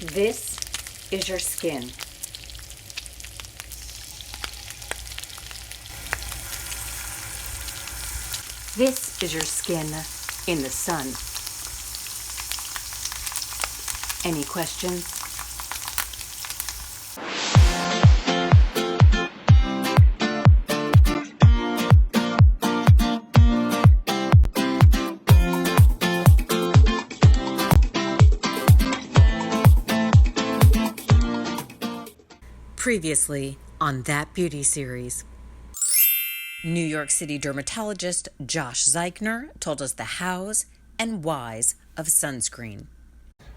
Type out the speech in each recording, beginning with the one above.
This is your skin. This is your skin in the sun. Any questions? Previously on That Beauty series. New York City dermatologist Josh Zeichner told us the hows and whys of sunscreen.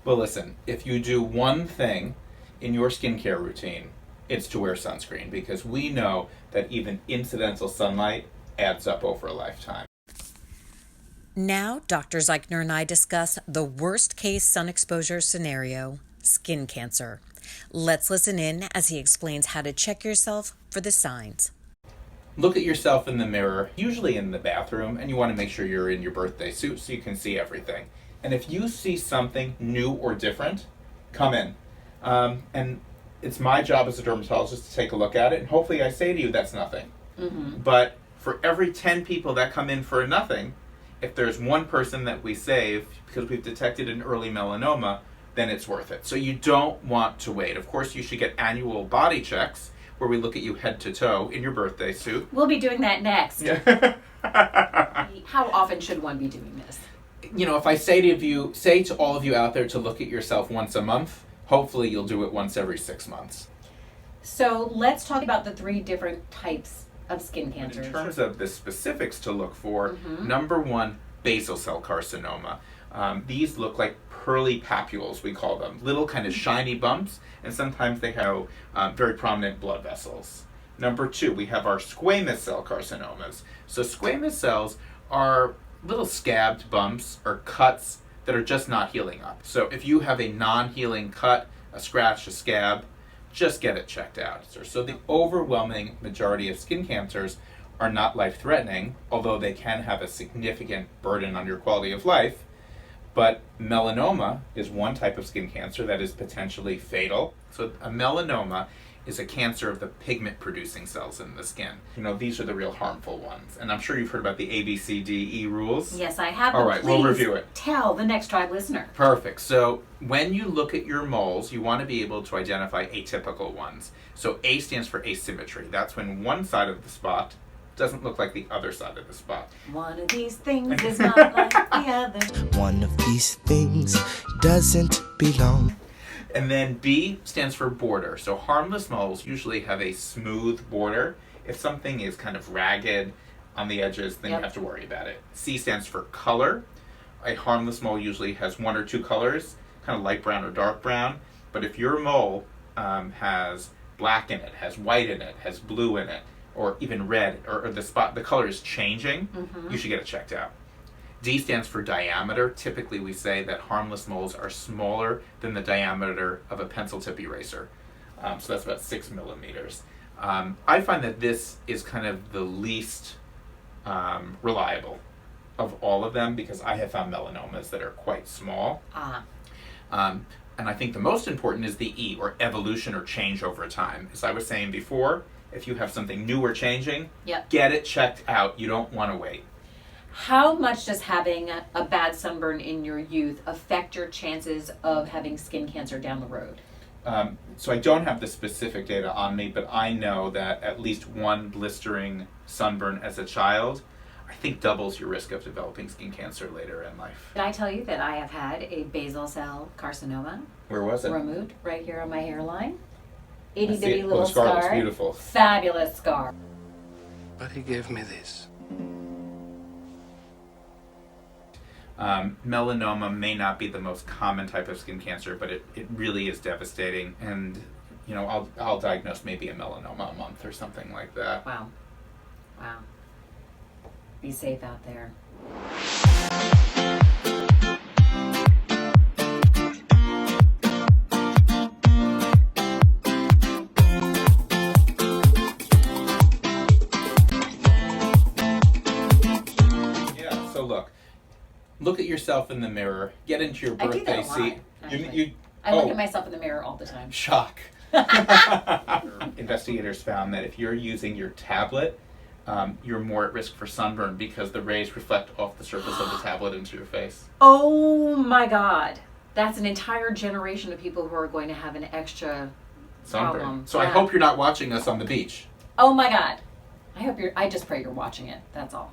Well, listen, if you do one thing in your skincare routine, it's to wear sunscreen, because we know that even incidental sunlight adds up over a lifetime. Now, Dr. Zeichner and I discuss the worst case sun exposure scenario, skin cancer. Let's listen in as he explains how to check yourself for the signs. Look at yourself in the mirror, usually in the bathroom, and you want to make sure you're in your birthday suit so you can see everything. And if you see something new or different, come in. And it's my job as a dermatologist to take a look at it, and hopefully I say to you that's nothing. Mm-hmm. But for every 10 people that come in for nothing, if there's one person that we save because we've detected an early melanoma, then it's worth it. So you don't want to wait. Of course, you should get annual body checks where we look at you head to toe in your birthday suit. We'll be doing that next. Yeah. How often should one be doing this? You know, if I say to all of you out there to look at yourself once a month, hopefully you'll do it once every 6 months. So let's talk about the 3 different types of skin cancers. In terms of the specifics to look for, number 1, basal cell carcinoma. These look like pearly papules, we call them, little kind of shiny bumps, and sometimes they have very prominent blood vessels. Number 2, we have our squamous cell carcinomas. So squamous cells are little scabbed bumps or cuts that are just not healing up. So if you have a non-healing cut, a scratch, a scab, just get it checked out. So the overwhelming majority of skin cancers are not life-threatening, although they can have a significant burden on your quality of life. But melanoma is one type of skin cancer that is potentially fatal. So a melanoma is a cancer of the pigment-producing cells in the skin. You know, these are the real harmful ones. And I'm sure you've heard about the ABCDE rules. Yes, I have. All right, we'll review it. Tell the NextTribe listener. Perfect. So when you look at your moles, you want to be able to identify atypical ones. So A stands for asymmetry. That's when one side of the spot doesn't look like the other side of the spot. One of these things is not like the other. One of these things doesn't belong. And then B stands for border. So harmless moles usually have a smooth border. If something is kind of ragged on the edges, then you have to worry about it. C stands for color. A harmless mole usually has 1 or 2 colors, kind of light brown or dark brown. But if your mole has black in it, has white in it, has blue in it, or even red, or the color is changing, you should get it checked out. D stands for diameter. Typically we say that harmless moles are smaller than the diameter of a pencil tip eraser. So that's about 6 millimeters. I find that this is kind of the least reliable of all of them, because I have found melanomas that are quite small. And I think the most important is the E, or evolution or change over time. As I was saying before, if you have something new or changing, get it checked out. You don't want to wait. How much does having a bad sunburn in your youth affect your chances of having skin cancer down the road? So I don't have the specific data on me, but I know that at least one blistering sunburn as a child, I think, doubles your risk of developing skin cancer later in life. Did I tell you that I have had a basal cell carcinoma? Where was it? Removed right here on my hairline. Itty bitty it. little The scar looks scar. beautiful. Fabulous scar. But he gave me this. Melanoma may not be the most common type of skin cancer, but it really is devastating. And, you know, I'll diagnose maybe a melanoma a month or something like that. Wow. Wow. Be safe out there. Look at yourself in the mirror. Get into your birthday seat. I look at myself in the mirror all the time. Shock. Investigators found that if you're using your tablet, you're more at risk for sunburn because the rays reflect off the surface of the tablet into your face. Oh my God. That's an entire generation of people who are going to have an extra Sunburn. problem. So I hope you're not watching us on the beach. Oh my God. I just pray you're watching it. That's all.